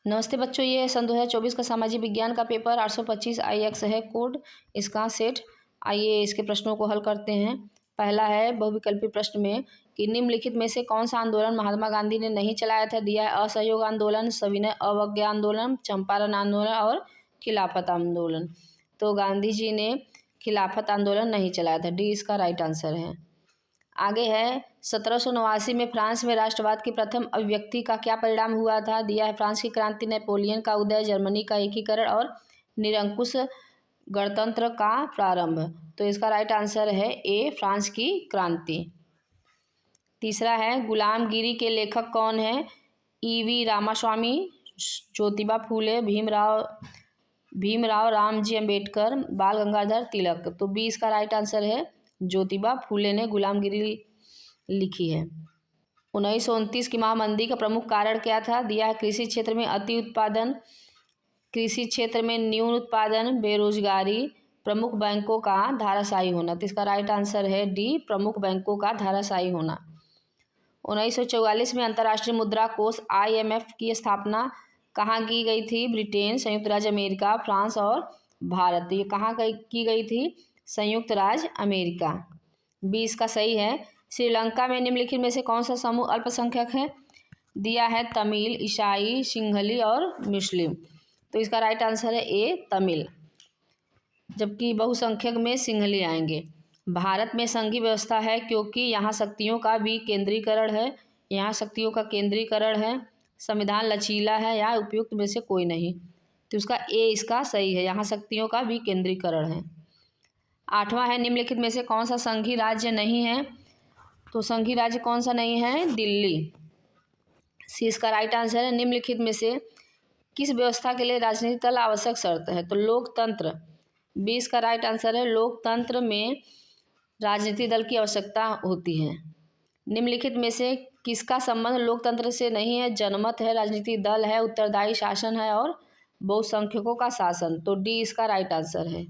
नमस्ते बच्चों, ये सन 2024 का सामाजिक विज्ञान का पेपर 825 IX है कोड इसका सेट। आइए इसके प्रश्नों को हल करते हैं। पहला है बहुविकल्पी प्रश्न में कि निम्नलिखित में से कौन सा आंदोलन महात्मा गांधी ने नहीं चलाया था। दिया है असहयोग आंदोलन, सविनय अवज्ञा आंदोलन, चंपारण आंदोलन और खिलाफत आंदोलन। तो गांधी जी ने खिलाफत आंदोलन नहीं चलाया था। डी इसका राइट आंसर है। आगे है 1789 में फ्रांस में राष्ट्रवाद की प्रथम अभिव्यक्ति का क्या परिणाम हुआ था। दिया है फ्रांस की क्रांति, नेपोलियन का उदय, जर्मनी का एकीकरण और निरंकुश गणतंत्र का प्रारंभ। तो इसका राइट आंसर है ए, फ्रांस की क्रांति। तीसरा है गुलामगिरी के लेखक कौन है। EV रामास्वामी, ज्योतिबा फूले, भीमराव रामजी अम्बेडकर, बाल गंगाधर तिलक। तो बी इसका राइट आंसर है। ज्योतिबा फूले ने गुलामगिरी लिखी है। 1929 की महामंदी का प्रमुख कारण क्या था। दिया है कृषि क्षेत्र में अति उत्पादन, कृषि क्षेत्र में न्यून उत्पादन, बेरोजगारी, प्रमुख बैंकों का धाराशायी होना। तो इसका राइट आंसर है डी, प्रमुख बैंकों का धाराशायी होना। 1944 में अंतर्राष्ट्रीय मुद्रा कोष IMF की स्थापना कहाँ की गई थी। ब्रिटेन, संयुक्त राज्य अमेरिका, फ्रांस और भारत। तो ये कहाँ की गई थी, संयुक्त राज्य अमेरिका। बी इसका सही है। श्रीलंका में निम्नलिखित में से कौन सा समूह अल्पसंख्यक है। दिया है तमिल, ईसाई, सिंहली और मुस्लिम। तो इसका राइट आंसर है ए, तमिल, जबकि बहुसंख्यक में सिंहली आएंगे। भारत में संघीय व्यवस्था है क्योंकि यहाँ शक्तियों का विकेंद्रीकरण है। यहाँ शक्तियों का केंद्रीकरण है। संविधान लचीला है या उपयुक्त में से कोई नहीं। तो उसका ए इसका सही है, यहाँ शक्तियों का विकेंद्रीकरण है। आठवां है निम्नलिखित में से कौन सा संघीय राज्य नहीं है। तो संघीय राज्य कौन सा नहीं है, दिल्ली। सी इसका राइट आंसर है। निम्नलिखित में से किस व्यवस्था के लिए राजनीतिक दल आवश्यक शर्त है। तो लोकतंत्र। बी इसका राइट आंसर है। लोकतंत्र में राजनीतिक दल की आवश्यकता होती है। निम्नलिखित में से किसका संबंध लोकतंत्र से नहीं है। जनमत है, राजनीतिक दल है, उत्तरदायी शासन है और बहुसंख्यकों का शासन। तो डी इसका राइट आंसर है।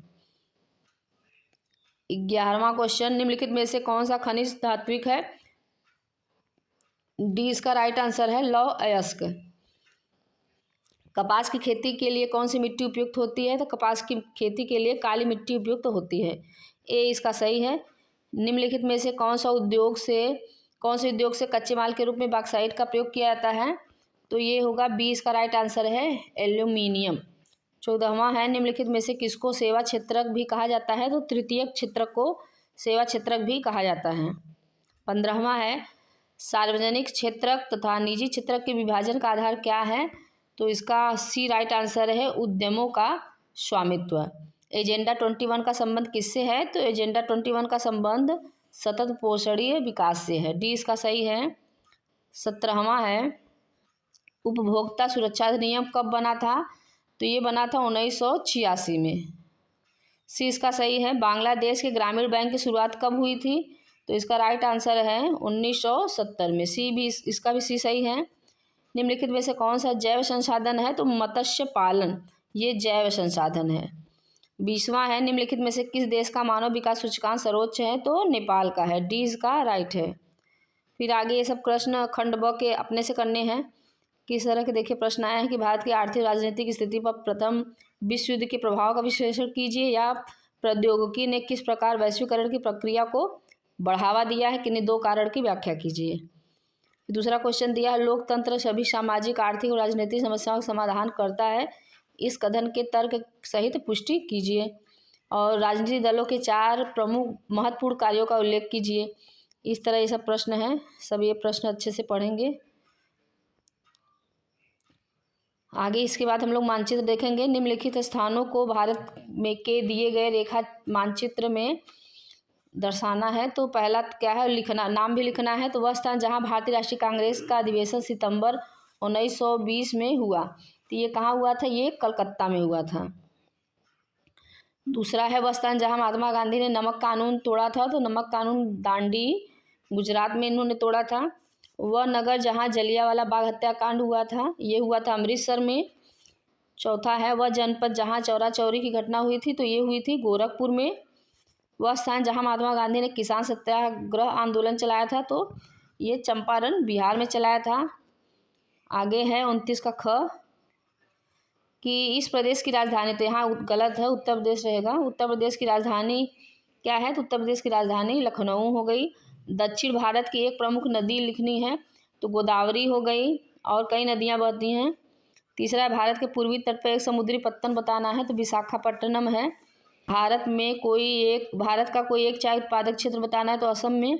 11वां क्वेश्चन, निम्नलिखित में से कौन सा खनिज धात्विक है। डी इसका राइट आंसर है लौह अयस्क। कपास की खेती के लिए कौन सी मिट्टी उपयुक्त होती है। तो कपास की खेती के लिए काली मिट्टी उपयुक्त होती है। ए इसका सही है। निम्नलिखित में से कौन से उद्योग से कच्चे माल के रूप में बॉक्साइट का प्रयोग किया जाता है। तो ये होगा बी इसका राइट आंसर है, एल्यूमिनियम। 14वां है निम्नलिखित में से किसको सेवा क्षेत्रक भी कहा जाता है। तो तृतीयक क्षेत्रक को सेवा क्षेत्रक भी कहा जाता है। 15वां है सार्वजनिक क्षेत्रक तथा निजी क्षेत्रक के विभाजन का आधार क्या है। तो इसका सी राइट आंसर है, उद्यमों का स्वामित्व। एजेंडा 21 का संबंध किससे है। तो एजेंडा 21 का संबंध सतत पोषणीय विकास से है। डी इसका सही है। 17वां है उपभोक्ता सुरक्षा अधिनियम कब बना था। तो ये बना था 1986 में। सी इसका सही है। बांग्लादेश के ग्रामीण बैंक की शुरुआत कब हुई थी। तो इसका राइट आंसर है 1970 में। सी भी इसका भी सी सही है। निम्नलिखित में से कौन सा जैव संसाधन है। तो मत्स्य पालन ये जैव संसाधन है। 20वां है निम्नलिखित में से किस देश का मानव विकास सूचकांक सर्वोच्च है। तो नेपाल का है। डी इसका राइट है। फिर आगे ये सब प्रश्न खंड ब के अपने से करने हैं। किस तरह के देखिए प्रश्न आए हैं कि भारत की आर्थिक राजनीतिक स्थिति पर प्रथम विश्व युद्ध के प्रभाव का विश्लेषण कीजिए, या प्रौद्योगिकी ने किस प्रकार वैश्वीकरण की प्रक्रिया को बढ़ावा दिया है, किन्हीं दो कारण की व्याख्या कीजिए। दूसरा क्वेश्चन दिया है लोकतंत्र सभी सामाजिक, आर्थिक और राजनीतिक समस्याओं का समाधान करता है, इस कथन के तर्क सहित पुष्टि कीजिए। और राजनीतिक दलों के 4 प्रमुख महत्वपूर्ण कार्यों का उल्लेख कीजिए। इस तरह ये सब प्रश्न हैं। सब ये प्रश्न अच्छे से पढ़ेंगे। आगे इसके बाद हम लोग मानचित्र देखेंगे। निम्नलिखित स्थानों को भारत में के दिए गए रेखा मानचित्र में दर्शाना है। तो पहला क्या है, लिखना, नाम भी लिखना है। तो वह स्थान जहां भारतीय राष्ट्रीय कांग्रेस का अधिवेशन सितंबर 1920 में हुआ। तो ये कहाँ हुआ था, ये कलकत्ता में हुआ था। दूसरा है वह स्थान जहाँ महात्मा गांधी ने नमक कानून तोड़ा था। तो नमक कानून दांडी गुजरात में इन्होंने तोड़ा था। वह नगर जहाँ जलियांवाला बाग हत्याकांड हुआ था, ये हुआ था अमृतसर में। चौथा है वह जनपद जहाँ चौरा चौरी की घटना हुई थी। तो ये हुई थी गोरखपुर में। वह स्थान जहाँ महात्मा गांधी ने किसान सत्याग्रह आंदोलन चलाया था। तो ये चंपारण बिहार में चलाया था। आगे है 29 का ख, कि इस प्रदेश की राजधानी, तो यहाँ गलत है, उत्तर प्रदेश रहेगा। उत्तर प्रदेश की राजधानी क्या है? तो उत्तर प्रदेश की राजधानी लखनऊ हो गई। दक्षिण भारत की एक प्रमुख नदी लिखनी है तो गोदावरी हो गई, और कई नदियाँ बहती हैं। तीसरा, भारत के पूर्वी तट पर एक समुद्री पत्तन बताना है तो विशाखापट्टनम है। भारत का कोई एक चाय उत्पादक क्षेत्र बताना है तो असम में,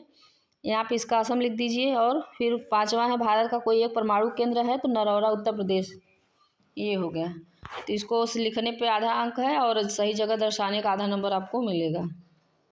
यहाँ पे इसका असम लिख दीजिए। और फिर 5वां है, भारत का कोई एक परमाणु केंद्र है तो नरौरा उत्तर प्रदेश। ये हो गया। तो इसको लिखने पे आधा अंक है और सही जगह दर्शाने का आधा नंबर आपको मिलेगा।